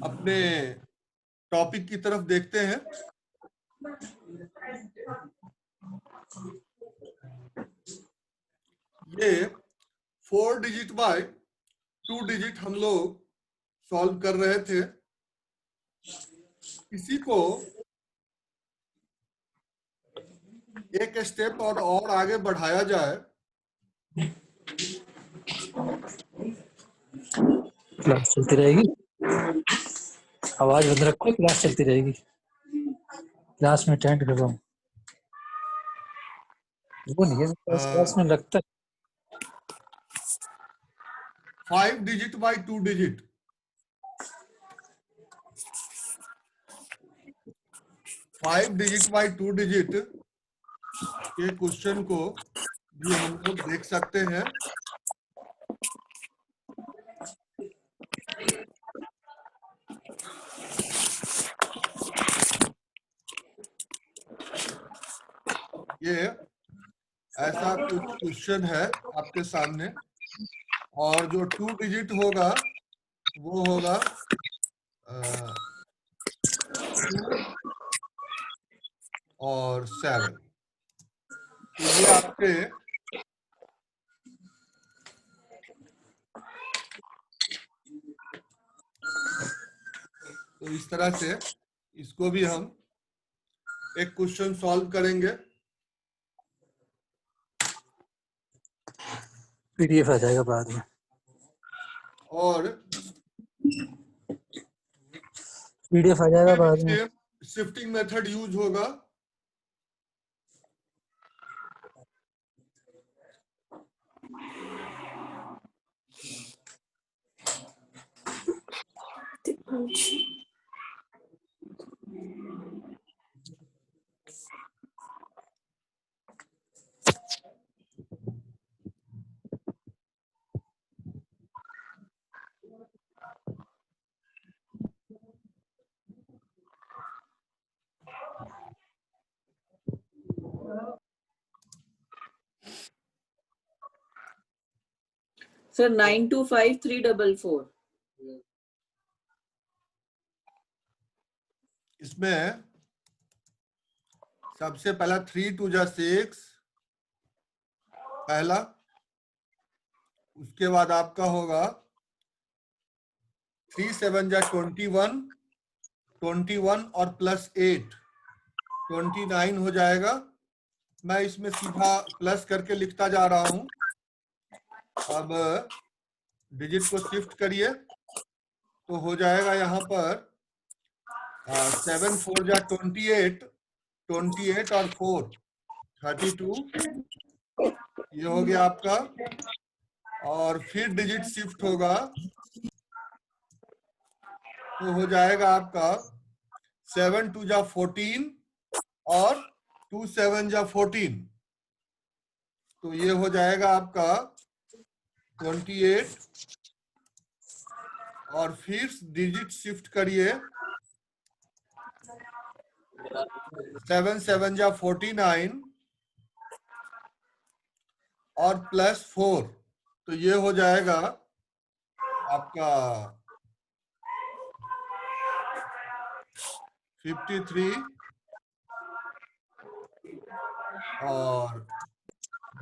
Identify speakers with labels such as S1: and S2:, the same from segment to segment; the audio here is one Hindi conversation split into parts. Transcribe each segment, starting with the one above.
S1: अपने टॉपिक की तरफ देखते हैं। ये 4 डिजिट बाय 2 डिजिट हम लोग सॉल्व कर रहे थे। इसी को एक स्टेप और आगे बढ़ाया जाए।
S2: क्लास चलती रहेगी, आवाज बंद रखो, क्लास चलती रहेगी। क्लास में अटेंड कर रहा हूँ, वो नहीं है क्लास में लगता है।
S1: 5 digit bye 2 digit, 5 digit bye 2 digit के क्वेश्चन को भी हम लोग देख सकते हैं। ये ऐसा कुछ क्वेश्चन है आपके सामने, और जो 2 डिजिट होगा वो होगा 2 और 7। तो ये आपके तो इस तरह से इसको भी हम एक क्वेश्चन सॉल्व करेंगे।
S2: पीडीएफ आ जाएगा बाद में,
S1: और
S2: पीडीएफ आ जाएगा बाद में।
S1: शिफ्टिंग मेथड यूज होगा।
S3: सर 925344
S1: इसमें सबसे पहला 3 2 जा 6 पहला, उसके बाद आपका होगा 3 7 जा 21, 21 और +8 29 हो जाएगा। मैं इसमें सीधा प्लस करके लिखता जा रहा हूं। अब डिजिट को शिफ्ट करिए तो हो जाएगा यहाँ पर 7 4 जा 28, 28 और 4 32, ये हो गया आपका। और फिर डिजिट शिफ्ट होगा तो हो जाएगा आपका 7 2 जा 14 और 2 7 जा 14, तो ये हो जाएगा आपका 28। और फिर डिजिट शिफ्ट करिए, 7 7 जा 49 और +4, तो ये हो जाएगा आपका 53। और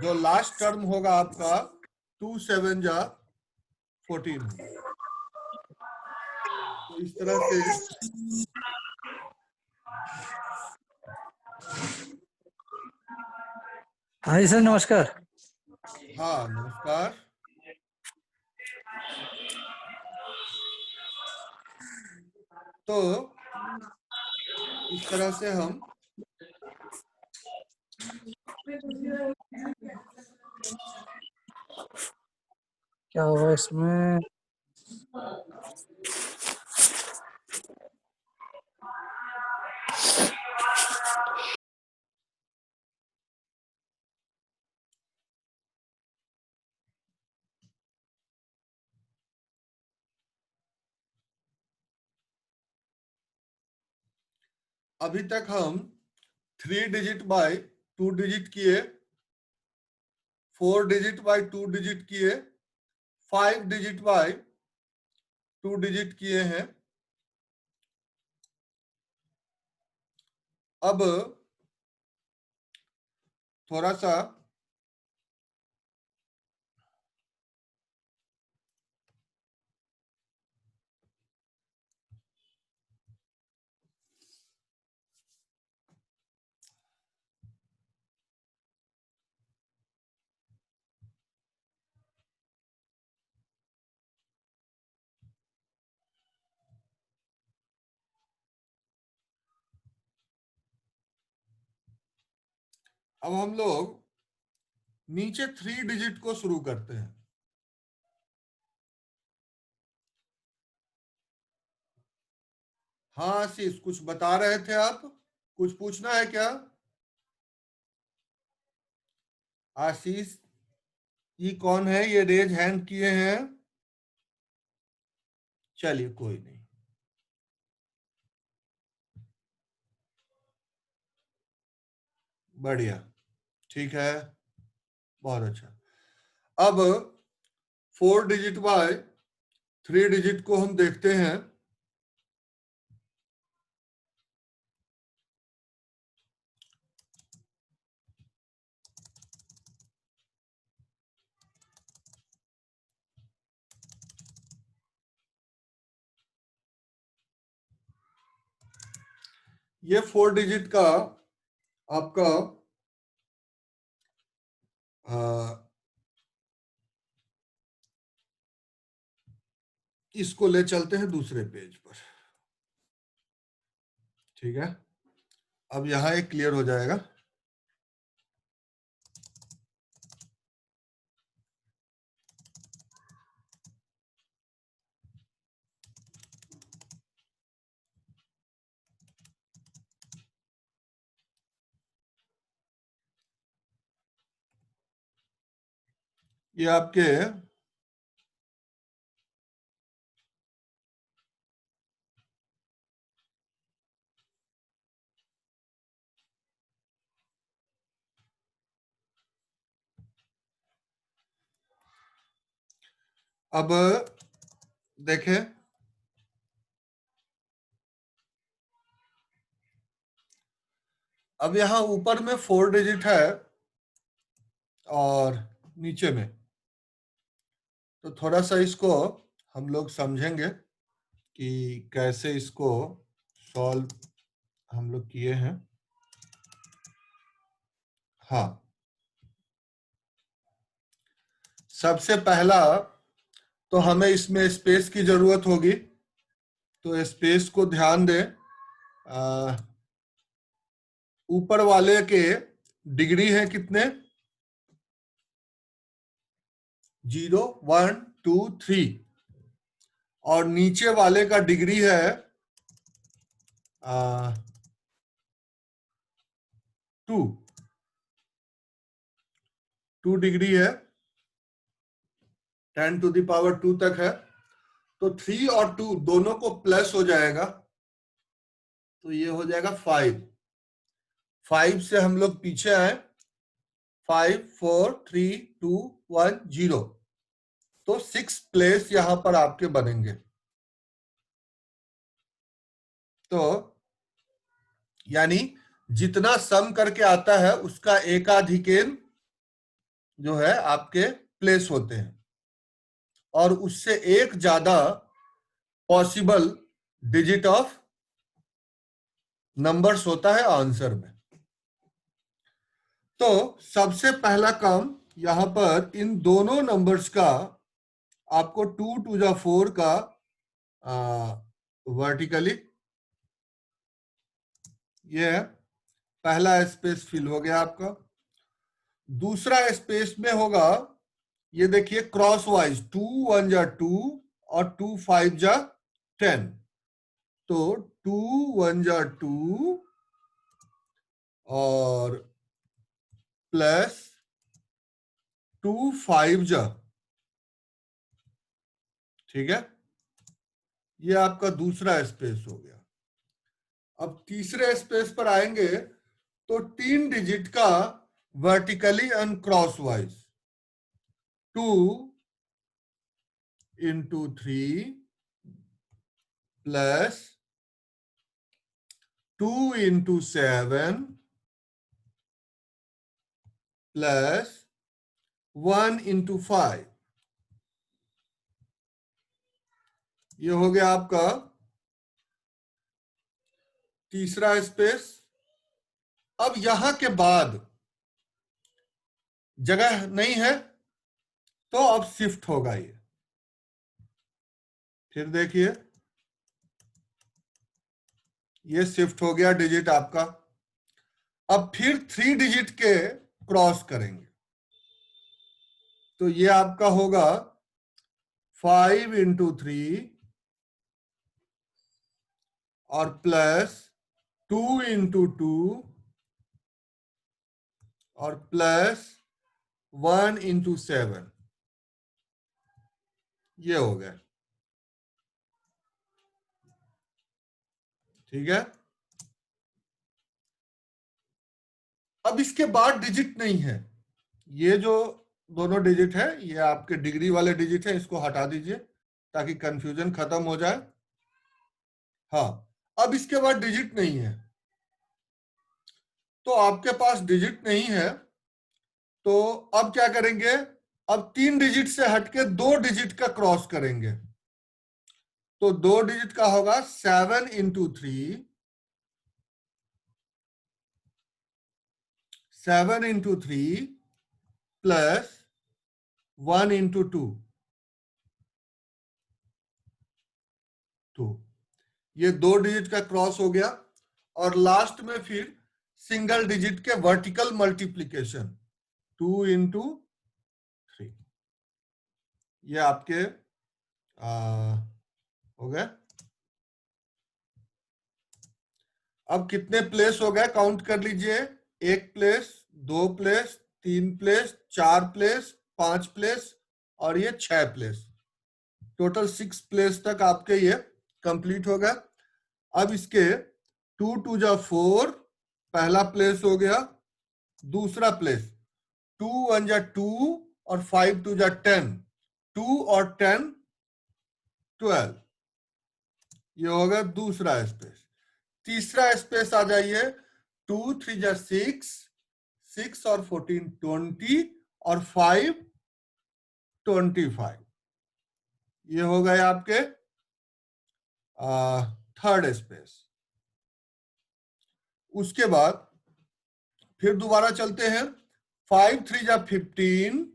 S1: जो लास्ट टर्म होगा आपका 2 7 जा 14 होगा। तो इस तरह से
S2: हाँ जी सर, नमस्कार।
S1: हाँ नमस्कार। तो इस तरह से हम
S2: क्या होगा इसमें?
S1: अभी तक हम 3 डिजिट बाय 2 डिजिट किए, 4 डिजिट बाय 2 डिजिट किए, 5 डिजिट बाय 2 डिजिट किए हैं। अब थोड़ा सा अब हम लोग नीचे 3 डिजिट को शुरू करते हैं। हाँ आशीष, कुछ बता रहे थे आप, कुछ पूछना है क्या? आशीष, ये कौन है, ये रेज हैंड किए हैं? चलिए कोई नहीं। बढ़िया, ठीक है, बहुत अच्छा। अब 4 डिजिट बाय 3 डिजिट को हम देखते हैं। ये 4 डिजिट का आपका इसको ले चलते हैं दूसरे पेज पर। ठीक है, अब यहां एक क्लियर हो जाएगा। ये आपके अब देखें, अब यहां ऊपर में 4 डिजिट है और नीचे में, तो थोड़ा सा इसको हम लोग समझेंगे कि कैसे इसको सॉल्व हम लोग किए हैं। हाँ, सबसे पहला तो हमें इसमें स्पेस की जरूरत होगी, तो स्पेस को ध्यान दें। ऊपर वाले के डिग्री है कितने? 0 1 2 3, और नीचे वाले का डिग्री है 2 डिग्री है, 10 टू द पावर 2 तक है, तो 3 और 2 दोनों को प्लस हो जाएगा, तो ये हो जाएगा 5। 5 से हम लोग पीछे आए, 5 4 3 2 1 0, तो 6 प्लेस यहां पर आपके बनेंगे। तो यानी जितना सम करके आता है उसका एकाधिकेन जो है आपके प्लेस होते हैं, और उससे एक ज्यादा पॉसिबल डिजिट ऑफ नंबर्स होता है आंसर में। तो सबसे पहला काम यहां पर इन दोनों नंबर्स का आपको 2 टू द 4 का वर्टिकली, ये है पहला स्पेस फिल हो गया आपका। दूसरा स्पेस में होगा, ये देखिए क्रॉस वाइज, 2 1 जा 2 और 2 5 जा 10, तो 2 1 जा 2 और प्लस 2 5 जा, ठीक है, ये आपका दूसरा स्पेस हो गया। अब तीसरे स्पेस पर आएंगे तो 3 डिजिट का vertically and cross wise, 2 into 3 plus 2 into 7 plus 1 into 5। ये हो गया आपका तीसरा स्पेस। अब यहां के बाद जगह नहीं है तो अब शिफ्ट होगा ये। फिर देखिए ये शिफ्ट हो गया डिजिट आपका। अब फिर 3 डिजिट के क्रॉस करेंगे तो ये आपका होगा 5 into 3 और प्लस 2 into 2 और प्लस 1 into 7। ये हो गया। ठीक है। अब इसके बाद डिजिट नहीं है। ये जो दोनों डिजिट है ये आपके डिग्री वाले डिजिट है, इसको हटा दीजिए ताकि कंफ्यूजन खत्म हो जाए। हाँ, अब इसके बाद डिजिट नहीं है तो आपके पास डिजिट नहीं है तो अब क्या करेंगे, अब 3 डिजिट से हटके 2 डिजिट का क्रॉस करेंगे तो 2 डिजिट का होगा 7 into 3, 7 into 3 प्लस 1 into 2। तो ये 2 डिजिट का क्रॉस हो गया और लास्ट में फिर सिंगल डिजिट के वर्टिकल मल्टीप्लीकेशन 2 into 3। ये आपके हो गए। अब कितने प्लेस हो गए काउंट कर लीजिए। 1 place, 2 place, 3 place, 4 place, 5 place और ये 6 प्लेस। टोटल 6 प्लेस तक आपके ये कंप्लीट हो गया। अब इसके 2 2 जा 4 पहला प्लेस हो गया। दूसरा प्लेस 2 1 जा 2 और 5 2 जा 10, 2 और 10 12। ये हो गया दूसरा स्पेस। तीसरा स्पेस आ जाइए 2 3 जा 6, 6 और 14 20 और 5 25। ये हो गए आपके थर्ड स्पेस। उसके बाद फिर दोबारा चलते हैं 5 3 जा 15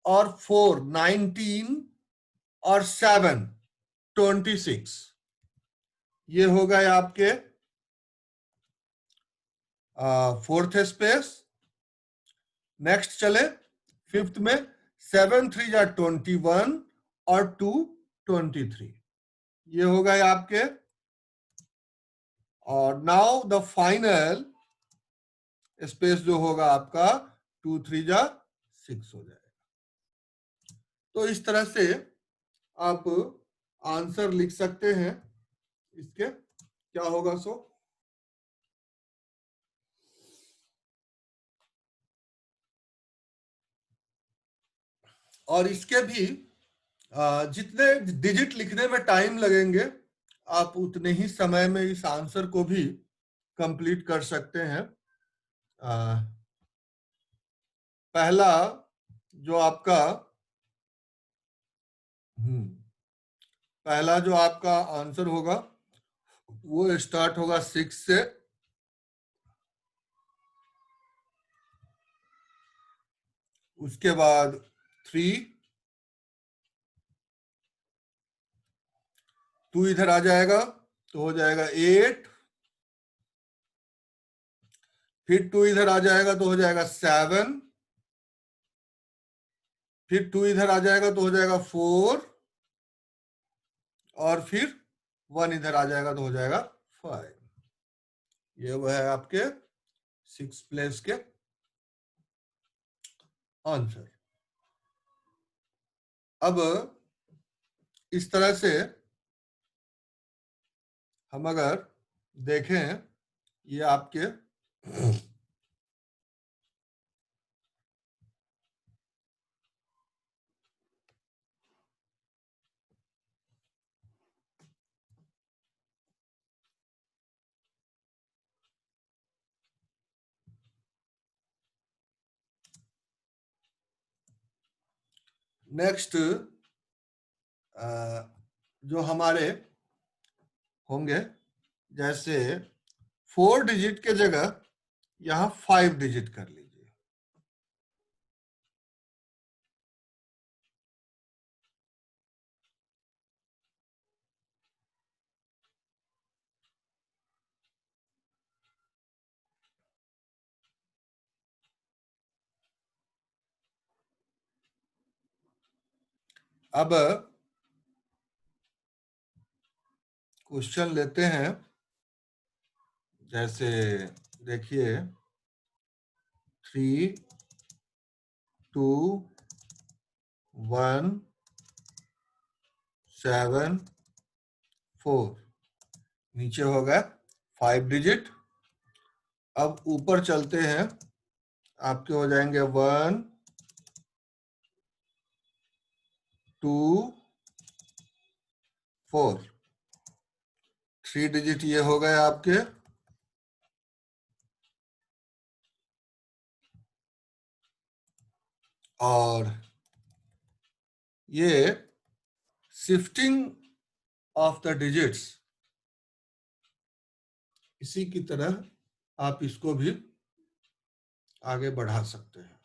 S1: और 4 19 और 7 26। ये हो गए आपके फोर्थ स्पेस। नेक्स्ट चले फिफ्थ में 7 3 जा 21 और 2 23। ये हो गए आपके। और नाउ द फाइनल स्पेस जो होगा आपका 2 3 जा 6 हो जाएगा। तो इस तरह से आप आंसर लिख सकते हैं इसके। क्या होगा सो और इसके भी जितने डिजिट लिखने में टाइम लगेंगे आप उतने ही समय में इस आंसर को भी कंप्लीट कर सकते हैं। पहला जो आपका पहला जो आपका आंसर होगा वो स्टार्ट होगा 6 से। उसके बाद 3, 2 इधर आ जाएगा तो हो जाएगा 8, फिर 2 इधर आ जाएगा तो हो जाएगा 7, फिर 2 इधर आ जाएगा तो हो जाएगा 4 और फिर 1 इधर आ जाएगा तो हो जाएगा 5। ये वो है आपके 6 प्लेस के आंसर। अब इस तरह से हम अगर देखें ये आपके नेक्स्ट जो हमारे होंगे, जैसे 4 डिजिट के जगह यहां 5 डिजिट कर लीजिए। अब क्वेश्चन लेते हैं, जैसे देखिए 3 2 1 7 4, नीचे हो गया 5 डिजिट। अब ऊपर चलते हैं, आपके हो जाएंगे 1 2 4, 3 डिजिट ये हो गए आपके। और ये शिफ्टिंग ऑफ द डिजिट्स, इसी की तरह आप इसको भी आगे बढ़ा सकते हैं।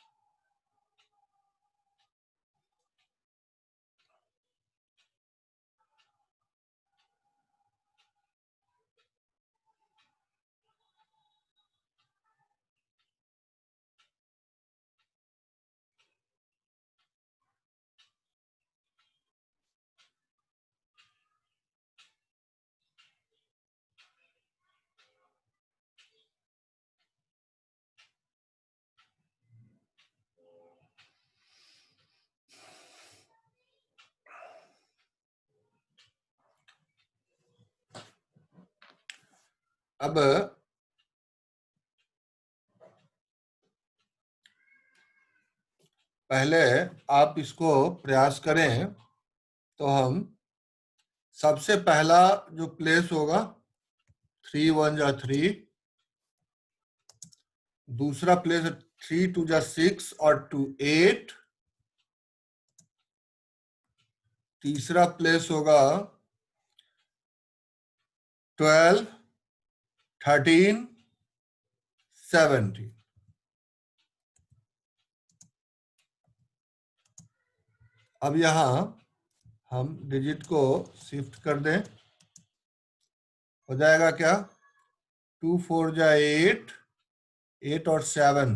S1: अब पहले आप इसको प्रयास करें, तो हम सबसे पहला जो प्लेस होगा 3 1 जा 3, दूसरा प्लेस 3 2 जा 6 और 2 8, तीसरा प्लेस होगा 12 13 17। अब यहां हम डिजिट को शिफ्ट कर दें, हो जाएगा क्या, 2 4 जा 8, 8 और 7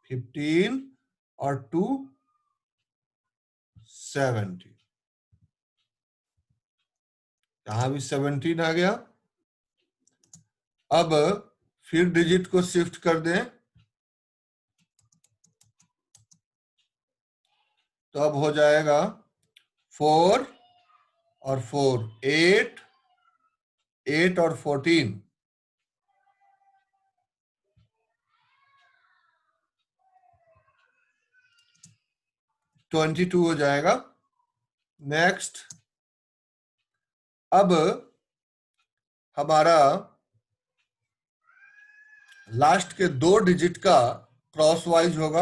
S1: 15 और 2 17, यहां भी 17 आ गया। अब फिर डिजिट को शिफ्ट कर दें, तो अब हो जाएगा 4 और 4 8, 8 और 14 22 हो जाएगा। नेक्स्ट, अब हमारा लास्ट के 2 डिजिट का क्रॉस वाइज होगा,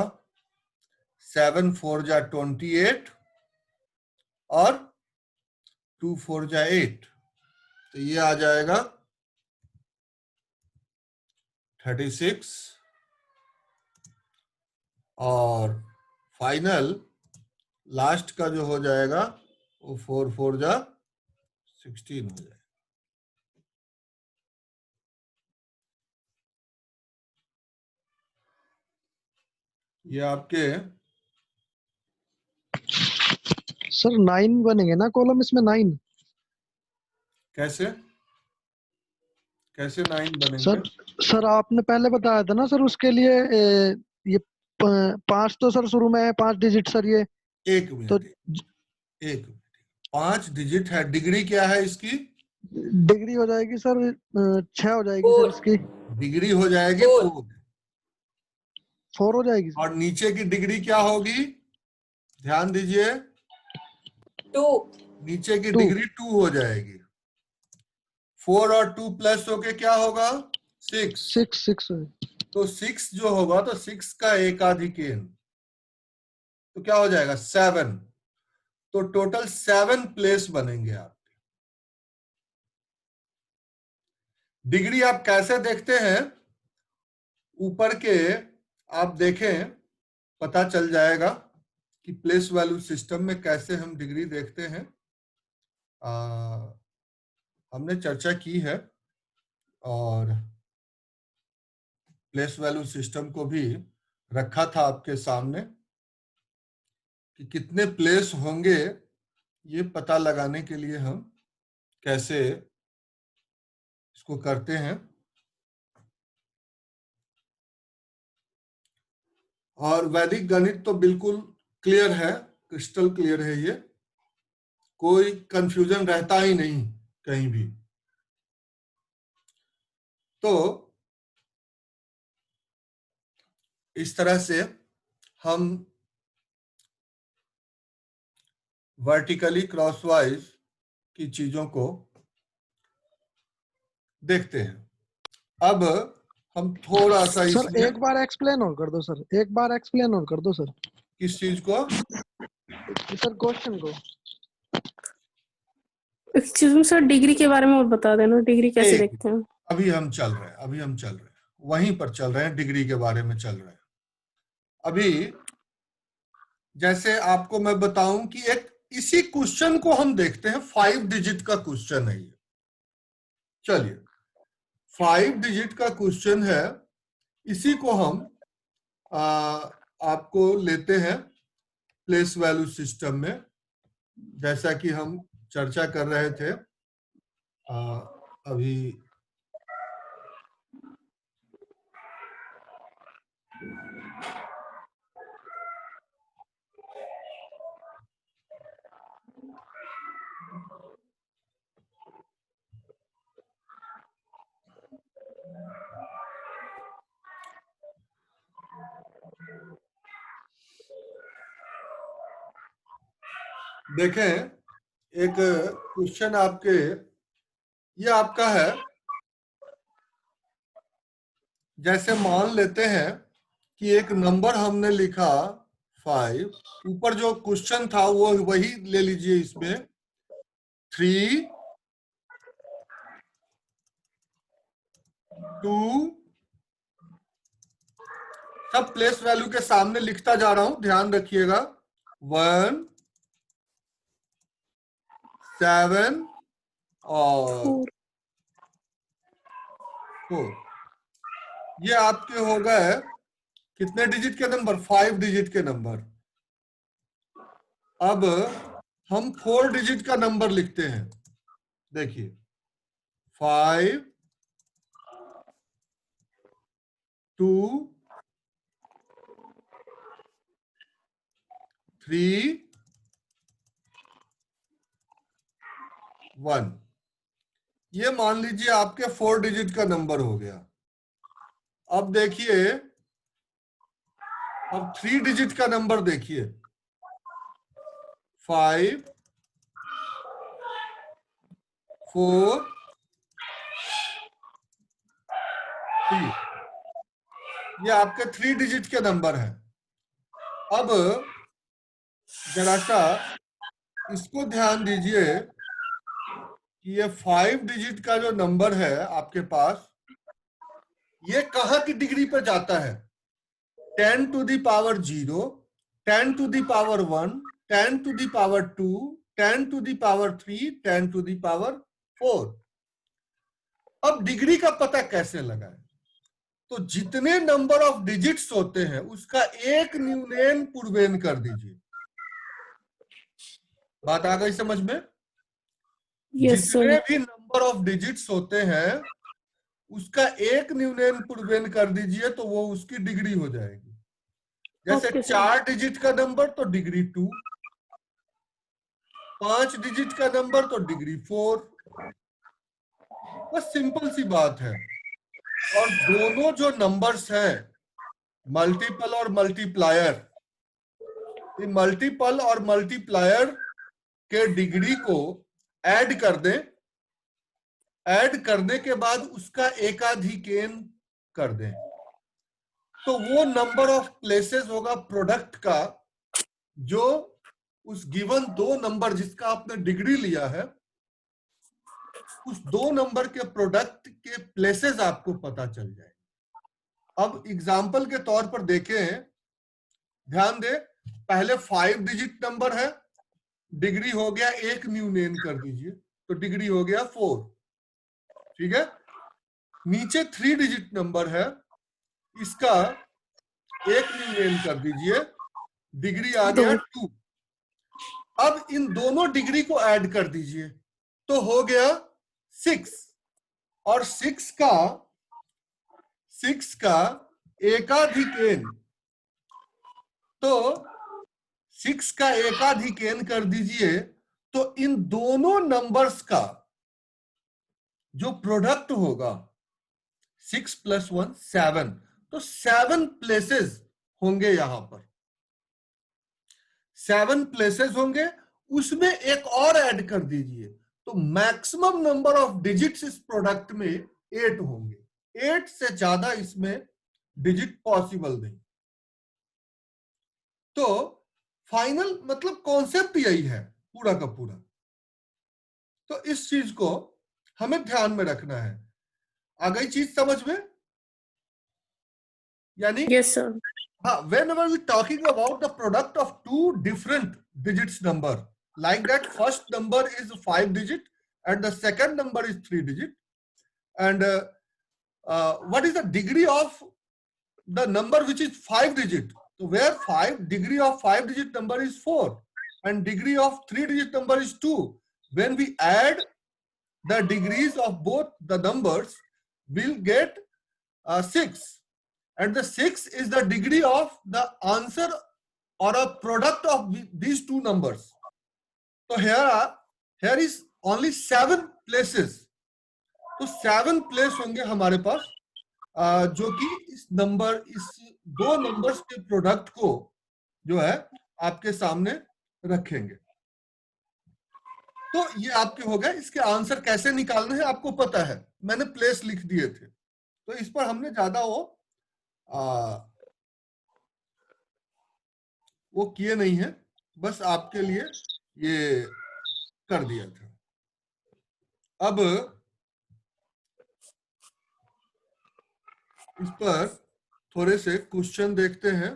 S1: 7 4 जा 28 और 2 4 जा 8, तो ये आ जाएगा 36। और फाइनल लास्ट का जो हो जाएगा वो 4 4 जा 16 हो जाएगा। ये आपके
S4: सर 9 बनेंगे ना कॉलम इसमें 9?
S1: कैसे कैसे 9 बनेंगे?
S4: सर आपने पहले बताया था ना सर, उसके लिए ये 5 तो सर शुरू में है, 5 डिजिट सर ये।
S1: एक मिनट,
S4: तो
S1: एक मिनट, 5 डिजिट है, डिग्री क्या है इसकी?
S4: डिग्री हो जाएगी सर 6 हो जाएगी सर इसकी।
S1: डिग्री हो जाएगी 4
S4: 4 हो जाएगी सर।
S1: और नीचे की डिग्री क्या होगी, ध्यान दीजिए,
S3: 2,
S1: नीचे की
S4: 2
S1: डिग्री 2 हो जाएगी। 4 और 2 प्लस होके क्या होगा, 6।
S4: 6
S1: तो 6 जो होगा, तो 6 का एकाधिक n, तो क्या हो जाएगा 7। तो टोटल 7 प्लेस बनेंगे आपके। डिग्री आप कैसे देखते हैं, ऊपर के आप देखें, पता चल जाएगा कि प्लेस वैल्यू सिस्टम में कैसे हम डिग्री देखते हैं। हमने चर्चा की है और प्लेस वैल्यू सिस्टम को भी रखा था आपके सामने कि कितने प्लेस होंगे, ये पता लगाने के लिए हम कैसे इसको करते हैं। और वैदिक गणित तो बिल्कुल क्लियर है, क्रिस्टल क्लियर है, ये कोई कंफ्यूजन रहता ही नहीं कहीं भी। तो इस तरह से हम वर्टिकली क्रॉसवाइज की चीजों को देखते हैं। अब हम थोड़ा सा
S4: सर
S1: इसमें
S4: एक बार एक्सप्लेन और कर दो सर, एक बार एक्सप्लेन और कर दो सर।
S1: किस चीज को?
S4: सर क्वेश्चन को।
S3: एक्सक्यूज मी सर, डिग्री के बारे में और बता देना, डिग्री कैसे
S1: एक
S3: देखते हैं?
S1: अभी हम चल रहे हैं, वहीं पर चल रहे हैं, डिग्री के बारे में चल रहे हैं। अभी जैसे आपको मैं बताऊं कि एक इसी क्वेश्चन को हम देखते हैं, 5 डिजिट का क्वेश्चन है ये। चलिए 5 डिजिट का क्वेश्चन है, इसी को हम आपको लेते हैं प्लेस वैल्यू सिस्टम में, जैसा कि हम चर्चा कर रहे थे अभी। देखें एक क्वेश्चन आपके, ये आपका है, जैसे मान लेते हैं कि एक नंबर हमने लिखा 5, ऊपर जो क्वेश्चन था वो वही ले लीजिए, इसमें 3 2 सब प्लेस वैल्यू के सामने लिखता जा रहा हूं, ध्यान रखिएगा। 1 7 और 4, ये आपके हो गए कितने डिजिट के नंबर? 5 डिजिट के नंबर। अब हम 4 डिजिट का नंबर लिखते हैं, देखिए 5 2 3 1, ये मान लीजिए आपके 4 डिजिट का नंबर हो गया। अब देखिए, अब 3 डिजिट का नंबर देखिए, 5 4 3, ये आपके 3 डिजिट के नंबर है। अब जरा सा इसको ध्यान दीजिए कि ये 5 डिजिट का जो नंबर है आपके पास, ये कहां की डिग्री पर जाता है? 10 to the power 0, 10 to the power 1, 10 to the power 2, 10 to the power 3, 10 to the power 4। अब डिग्री का पता कैसे लगाएं? तो जितने नंबर ऑफ डिजिट्स होते हैं उसका एक न्यूनैन पूर्वेन कर दीजिए। बात आ गई समझ में?
S3: यस
S1: जितने
S3: सर।
S1: भी नंबर ऑफ डिजिट्स होते हैं उसका एक न्यूनैन पूर्वेन कर दीजिए, तो वो उसकी डिग्री हो जाएगी। जैसे
S3: ओके सर।
S1: 4 डिजिट का नंबर तो डिग्री 2, 5 डिजिट का नंबर तो डिग्री 4। बस सिंपल सी बात है। और दोनों जो नंबर्स हैं, मल्टीपल और मल्टीप्लायर, ये मल्टीपल और मल्टीप्लायर के डिग्री को ऐड कर दें, ऐड करने के बाद उसका एकाधिकेन कर दें, तो वो नंबर ऑफ प्लेसेस होगा प्रोडक्ट का जो उस गिवन दो नंबर जिसका आपने डिग्री लिया है, उस दो नंबर के प्रोडक्ट के प्लेसेस आपको पता चल जाए। अब एग्जाम्पल के तौर पर देखें, ध्यान दे, पहले 5 डिजिट नंबर है, डिग्री हो गया 1 न्यू नेम कर दीजिए, तो डिग्री हो गया 4, ठीक है। नीचे 3 डिजिट नंबर है, इसका 1 न्यू नेम कर दीजिए, डिग्री आ गया 2। अब इन दोनों डिग्री को ऐड कर दीजिए तो हो गया 6, और 6 का एकाधिक n, तो 6 का एकाधिक n कर दीजिए, तो इन दोनों नंबर्स का जो प्रोडक्ट होगा 6 + 1 7, तो 7 प्लेसेस होंगे, यहां पर 7 प्लेसेस होंगे, उसमें एक और ऐड कर दीजिए, तो मैक्सिमम नंबर ऑफ डिजिट्स इस प्रोडक्ट में 8 होंगे। 8 से ज्यादा इसमें डिजिट पॉसिबल नहीं। तो फाइनल मतलब कॉन्सेप्ट यही है पूरा का पूरा। तो इस चीज को हमें ध्यान में रखना है। आ गई चीज समझ में? यानी
S3: yes sir.
S1: whenever we talking about the product of two different digits number, like that first number is 5 digit and the second number is 3 digit, and what is the degree of the number which is 5 digit? So where 5 degree of 5 digit number is 4 and degree of 3 digit number is 2. When we add the degrees of both the numbers, we'll get 6, and the 6 is the degree of the answer or a product of these two numbers. So here is only 7 places. तो 7 प्लेस होंगे हमारे पास, जो कि इस दो नंबर्स के प्रोडक्ट को जो है आपके सामने रखेंगे। तो ये आपके हो गए। इसके आंसर कैसे निकालने हैं आपको पता है, मैंने प्लेस लिख दिए थे, तो इस पर हमने ज्यादा वो किए नहीं है, बस आपके लिए ये कर दिया था। अब इस पर थोड़े से क्वेश्चन देखते हैं।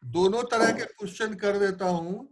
S1: दोनों तरह के क्वेश्चन कर देता हूं।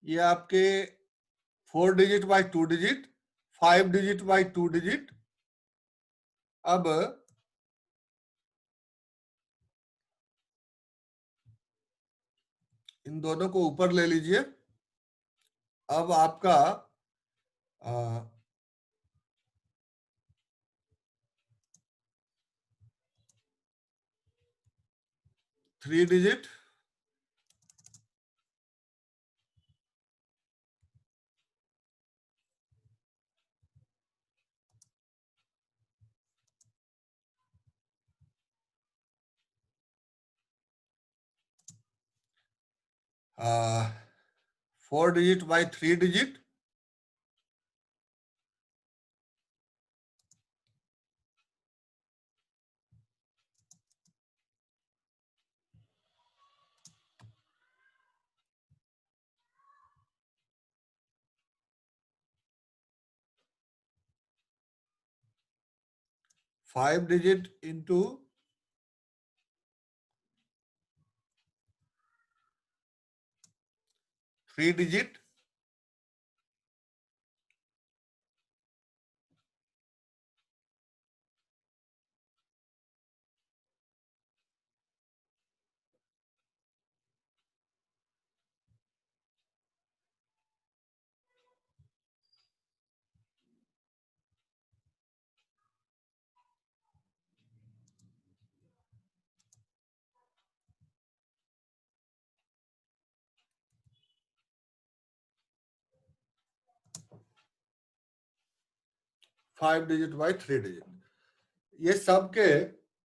S1: ये आपके 4 digit bye 2 digit, 5 digit bye 2 digit. अब इन दोनों को ऊपर ले लीजिए। अब आपका 3 digit, 4 digit bye 3 digit, five digit into 3 digit, five digit bye 3 digit. ये सब के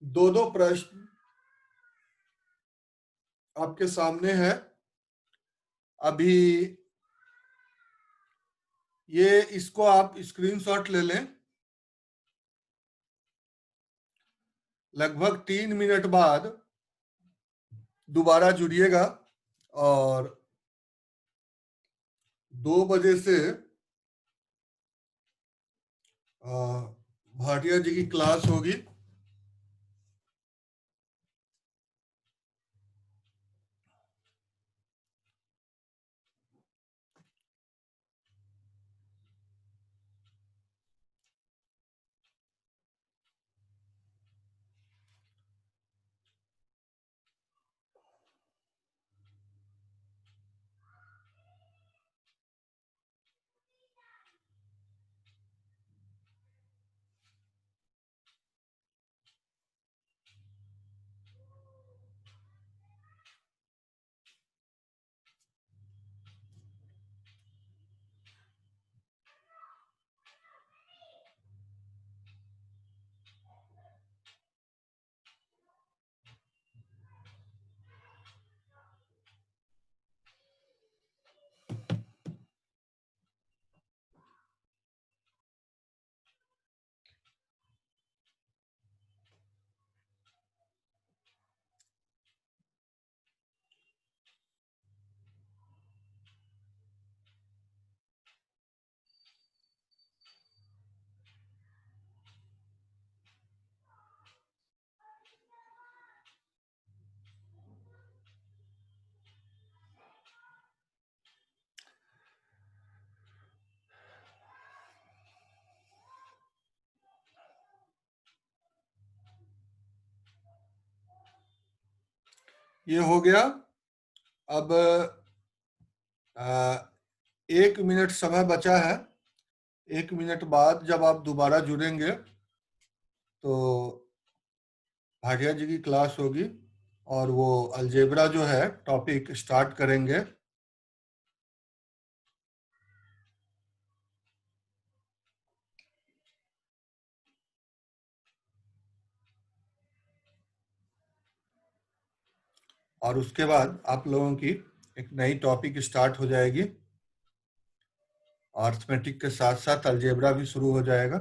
S1: दो दो प्रश्न आपके सामने है। अभी ये इसको आप स्क्रीनशॉट ले लें। लगभग 3 मिनट बाद दोबारा जुड़िएगा और 2 बजे से भाटिया जी की क्लास होगी। ये हो गया। अब 1 मिनट समय बचा है। 1 मिनट बाद जब आप दोबारा जुड़ेंगे तो भाटिया जी की क्लास होगी और वो अलजेब्रा जो है टॉपिक स्टार्ट करेंगे। और उसके बाद आप लोगों की एक नई टॉपिक स्टार्ट हो जाएगी। अर्थमेटिक के साथ साथ अलजेब्रा भी शुरू हो जाएगा।